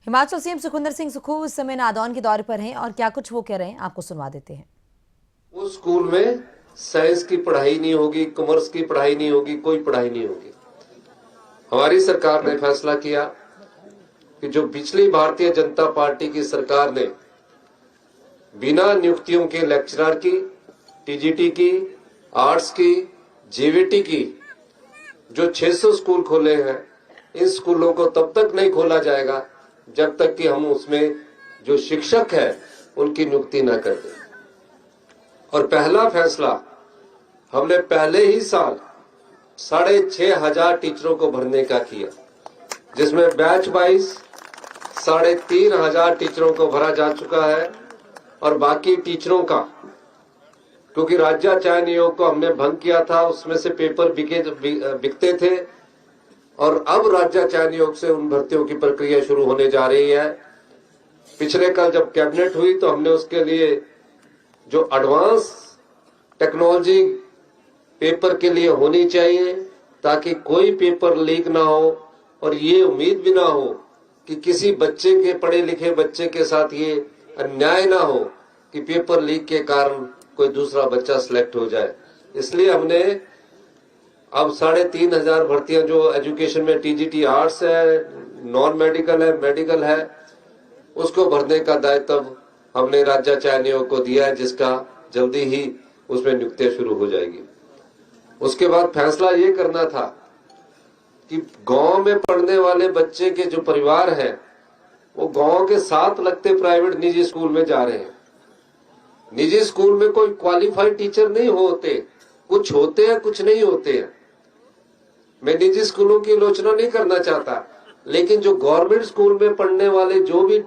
Himachal CM Sukhvinder Singh Sukhu इस समय नादौन के दौरे पर हैं और क्या कुछ वो कह रहे हैं आपको सुनवा देते हैं। उस स्कूल में साइंस की पढ़ाई नहीं होगी, कॉमर्स की पढ़ाई नहीं होगी, कोई पढ़ाई नहीं होगी। हमारी सरकार ने फैसला किया कि जो पिछली भारतीय जनता पार्टी की सरकार ने बिना नियुक्तियों के लेक्चरर की, टीजीटी की, आर्ट्स की, जेवीटी की जो 600 स्कूल खोले हैं, इन स्कूलों को तब तक नहीं खोला जाएगा जब तक कि हम उसमें जो शिक्षक है उनकी नियुक्ति न कर दें। और पहला फैसला हमने पहले ही साल 6,500 टीचरों को भरने का किया, जिसमें बैच वाइज 3,500 टीचरों को भरा जा चुका है। और बाकी टीचरों का, क्योंकि राज्य चयन आयोग को हमने भंग किया था, उसमें से पेपर बिकते थे, और अब राज्य चयन आयोग से उन भर्तियों की प्रक्रिया शुरू होने जा रही है। पिछले कल जब कैबिनेट हुई तो हमने उसके लिए जो एडवांस टेक्नोलॉजी पेपर के लिए होनी चाहिए, ताकि कोई पेपर लीक ना हो और ये उम्मीद भी ना हो कि किसी बच्चे के, पढ़े लिखे बच्चे के साथ ये अन्याय ना हो कि पेपर लीक के कारण कोई दूसरा बच्चा सिलेक्ट हो जाए। इसलिए हमने अब 3,500 भर्तियां जो एजुकेशन में टीजीटी आर्ट्स है, नॉन मेडिकल है, मेडिकल है, उसको भरने का दायित्व हमने राज्य चयन आयोग को दिया है, जिसका जल्दी ही उसमें नियुक्तियां शुरू हो जाएगी। उसके बाद फैसला ये करना था कि गांव में पढ़ने वाले बच्चे के जो परिवार हैं वो गांव के साथ लगते प्राइवेट निजी स्कूल में जा रहे हैं। निजी स्कूल में कोई क्वालिफाइड टीचर नहीं होते, कुछ होते हैं, कुछ नहीं होते हैं। मैं निजी स्कूलों की आलोचना नहीं करना चाहता, लेकिन जो गवर्नमेंट स्कूल में पढ़ने वाले जो भी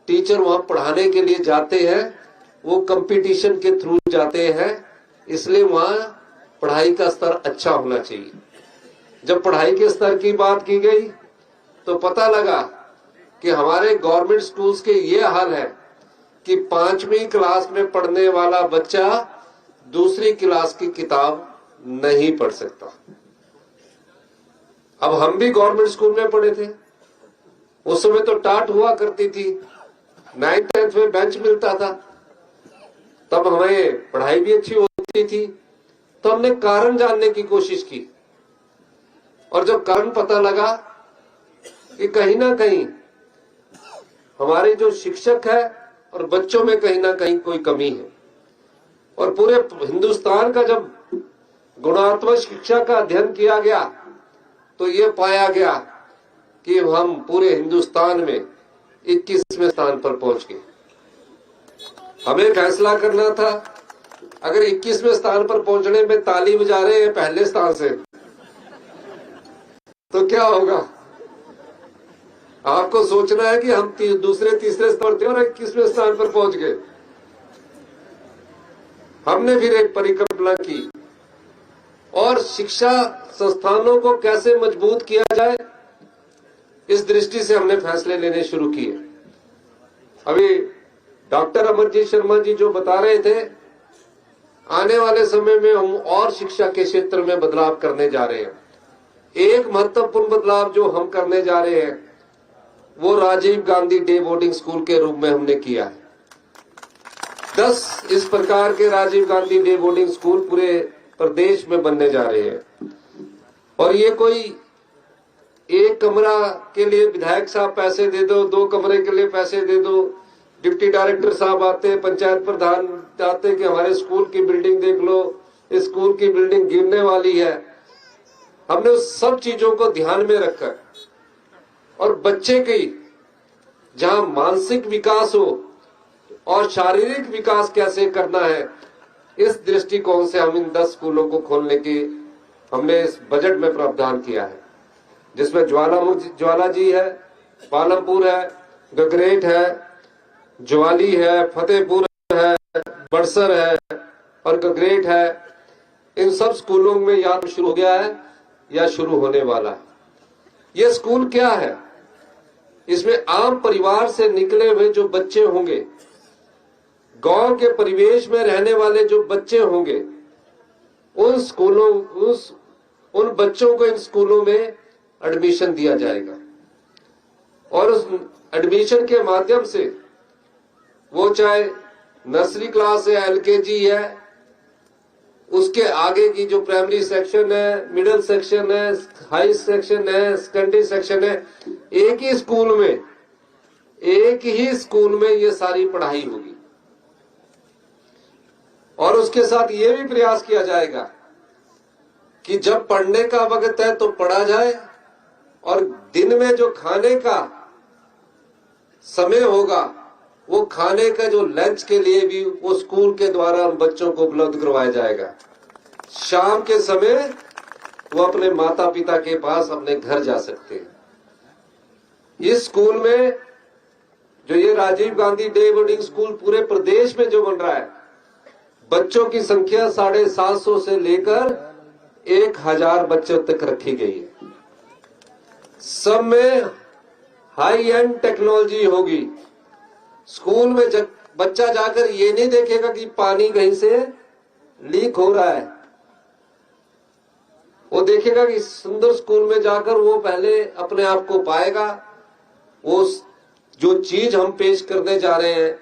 टीचर वहां पढ़ाने के लिए जाते हैं वो कंपटीशन के थ्रू जाते हैं, इसलिए वहां पढ़ाई का स्तर अच्छा होना चाहिए। जब पढ़ाई के स्तर की बात की गई तो पता लगा कि हमारे गवर्नमेंट स्कूल्स के ये हाल है कि 5वीं क्लास में पढ़ने वाला बच्चा दूसरी क्लास की किताब नहीं पढ़ सकता। अब हम भी गवर्नमेंट स्कूल में पढ़े थे, उस समय तो टाट हुआ करती थी, 9th 10th में बेंच मिलता था, तब हमें पढ़ाई भी अच्छी होती थी। तो हमने कारण जानने की कोशिश की, और जब कारण पता लगा कि कहीं ना कहीं हमारे जो शिक्षक है और बच्चों में कहीं ना कहीं कोई कमी है, और पूरे हिंदुस्तान का जब गुणात्मक शिक्षा का अध्ययन किया गया तो ये पाया गया कि हम पूरे हिंदुस्तान में 21वें स्थान पर पहुंच गए। हमें फैसला करना था, अगर 21वें स्थान पर पहुंचने में ताली बजा रहे हैं पहले स्थान से, तो क्या होगा? आपको सोचना है कि हम दूसरे तीसरे स्थान थे और 21वें स्थान पर पहुंच गए। हमने फिर एक परिकल्पना की और शिक्षा संस्थानों को कैसे मजबूत किया जाए, इस दृष्टि से हमने फैसले लेने शुरू किए। अभी डॉक्टर अमरजीत शर्मा जी जो बता रहे थे, आने वाले समय में हम और शिक्षा के क्षेत्र में बदलाव करने जा रहे हैं। एक महत्वपूर्ण बदलाव जो हम करने जा रहे हैं वो Rajiv Gandhi day boarding school के रूप में हमने किया है। 10 इस प्रकार के Rajiv Gandhi day boarding school पूरे प्रदेश में बनने जा रहे हैं। और ये कोई एक कमरा के लिए विधायक साहब पैसे दे दो, 2 कमरे के लिए पैसे दे दो, डिप्टी डायरेक्टर साहब आते हैं, पंचायत प्रधान आते हैं कि हमारे स्कूल की बिल्डिंग देख लो, इस स्कूल की बिल्डिंग गिरने वाली है। हमने उस सब चीजों को ध्यान में रखकर और बच्चे की जहां मानसिक विकास हो और शारीरिक विकास कैसे करना है, इस दृष्टिकोण से हम इन 10 स्कूलों को खोलने की हमने इस बजट में प्रावधान किया है, जिसमें ज्वाला जी है, पालमपुर है, गगरेट है, ज्वाली है, फतेहपुर है, बड़सर है और गगरेट है। इन सब स्कूलों में या तो शुरू हो गया है या शुरू होने वाला है। ये स्कूल क्या है? इसमें आम परिवार से निकले हुए जो बच्चे होंगे, गांव के परिवेश में रहने वाले जो बच्चे होंगे, उन बच्चों को इन स्कूलों में एडमिशन दिया जाएगा। और उस एडमिशन के माध्यम से वो चाहे नर्सरी क्लास है, एलकेजी है, उसके आगे की जो प्राइमरी सेक्शन है, मिडिल सेक्शन है, हाई सेक्शन है, सेकेंडरी सेक्शन है, एक ही स्कूल में ये सारी पढ़ाई होगी। और उसके साथ ये भी प्रयास किया जाएगा कि जब पढ़ने का वक्त है तो पढ़ा जाए, और दिन में जो खाने का समय होगा वो खाने का जो लंच के लिए भी वो स्कूल के द्वारा बच्चों को उपलब्ध करवाया जाएगा। शाम के समय वो अपने माता पिता के पास अपने घर जा सकते हैं। इस स्कूल में जो ये Rajiv Gandhi day boarding school पूरे प्रदेश में जो बन रहा है, बच्चों की संख्या 750 से लेकर 1000 बच्चों तक रखी गई है। सब में हाई एंड टेक्नोलॉजी होगी। स्कूल में जब बच्चा जाकर ये नहीं देखेगा कि पानी कहीं से लीक हो रहा है, वो देखेगा कि सुंदर स्कूल में जाकर वो पहले अपने आप को पाएगा। वो जो चीज हम पेश करने जा रहे हैं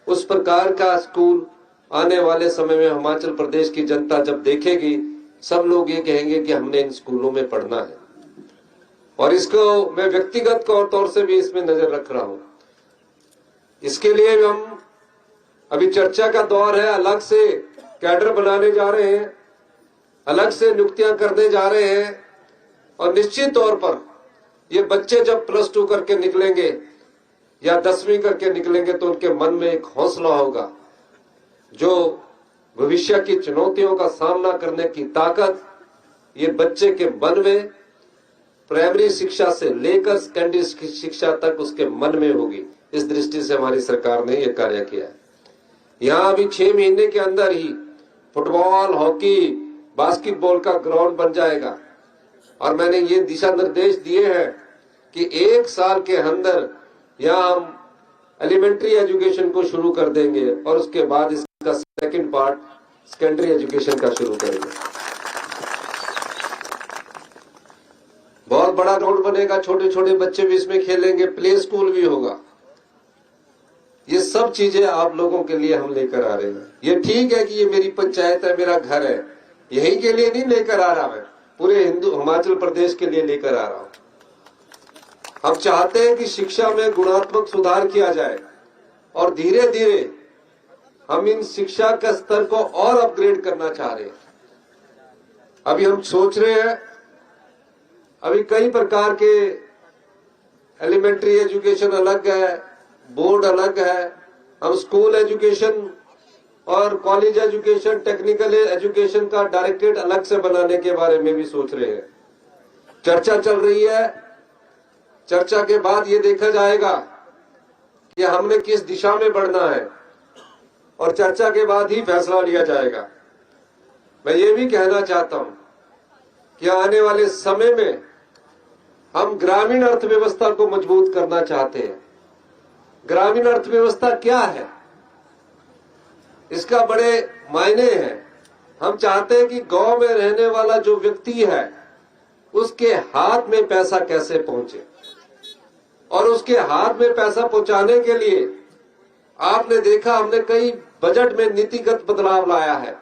उस प्रकार का स्कूल आने वाले समय में हिमाचल प्रदेश की जनता जब देखेगी, सब लोग ये कहेंगे कि हमने इन स्कूलों में पढ़ना है। और इसको मैं व्यक्तिगत तौर से भी इसमें नजर रख रहा हूं। इसके लिए हम अभी चर्चा का दौर है, अलग से कैडर बनाने जा रहे हैं, अलग से नियुक्तियां करने जा रहे हैं। और निश्चित तौर पर ये बच्चे जब +2 करके निकलेंगे या 10वीं करके निकलेंगे तो उनके मन में एक हौसला होगा, जो भविष्य की चुनौतियों का सामना करने की ताकत ये बच्चे के मन में प्राइमरी शिक्षा से लेकर सेकेंडरी शिक्षा तक उसके मन में होगी। इस दृष्टि से हमारी सरकार ने यह कार्य किया है। यहाँ अभी 6 महीने के अंदर ही फुटबॉल, हॉकी, बास्केटबॉल का ग्राउंड बन जाएगा। और मैंने ये दिशा निर्देश दिए हैं कि 1 साल के अंदर यहाँ हम एलिमेंट्री एजुकेशन को शुरू कर देंगे और उसके बाद इसका सेकंड पार्ट सेकेंडरी एजुकेशन का शुरू करेंगे। बहुत बड़ा ग्राउंड बनेगा, छोटे छोटे बच्चे भी इसमें खेलेंगे, प्ले स्कूल भी होगा। ये सब चीजें आप लोगों के लिए हम लेकर आ रहे हैं। ये ठीक है कि ये मेरी पंचायत है, मेरा घर है, यही के लिए नहीं लेकर आ रहा, मैं पूरे हिमाचल प्रदेश के लिए लेकर आ रहा हूं। हम चाहते हैं कि शिक्षा में गुणात्मक सुधार किया जाए और धीरे धीरे हम इन शिक्षा के स्तर को और अपग्रेड करना चाह रहे हैं। अभी हम सोच रहे हैं, अभी कई प्रकार के एलिमेंट्री एजुकेशन अलग है, बोर्ड अलग है। हम स्कूल एजुकेशन और कॉलेज एजुकेशन, टेक्निकल एजुकेशन का डायरेक्टरेट अलग से बनाने के बारे में भी सोच रहे हैं। चर्चा चल रही है। चर्चा के बाद ये देखा जाएगा कि हमने किस दिशा में बढ़ना है और चर्चा के बाद ही फैसला लिया जाएगा। मैं ये भी कहना चाहता हूं कि आने वाले समय में हम ग्रामीण अर्थव्यवस्था को मजबूत करना चाहते हैं। ग्रामीण अर्थव्यवस्था क्या है, इसका बड़े मायने हैं। हम चाहते हैं कि गांव में रहने वाला जो व्यक्ति है उसके हाथ में पैसा कैसे पहुंचे, और उसके हाथ में पैसा पहुंचाने के लिए आपने देखा हमने कई बजट में नीतिगत बदलाव लाया है।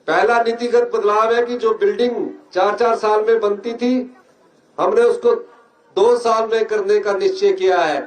पहला नीतिगत बदलाव है कि जो बिल्डिंग 4-4 साल में बनती थी, हमने उसको 2 साल में करने का निश्चय किया है।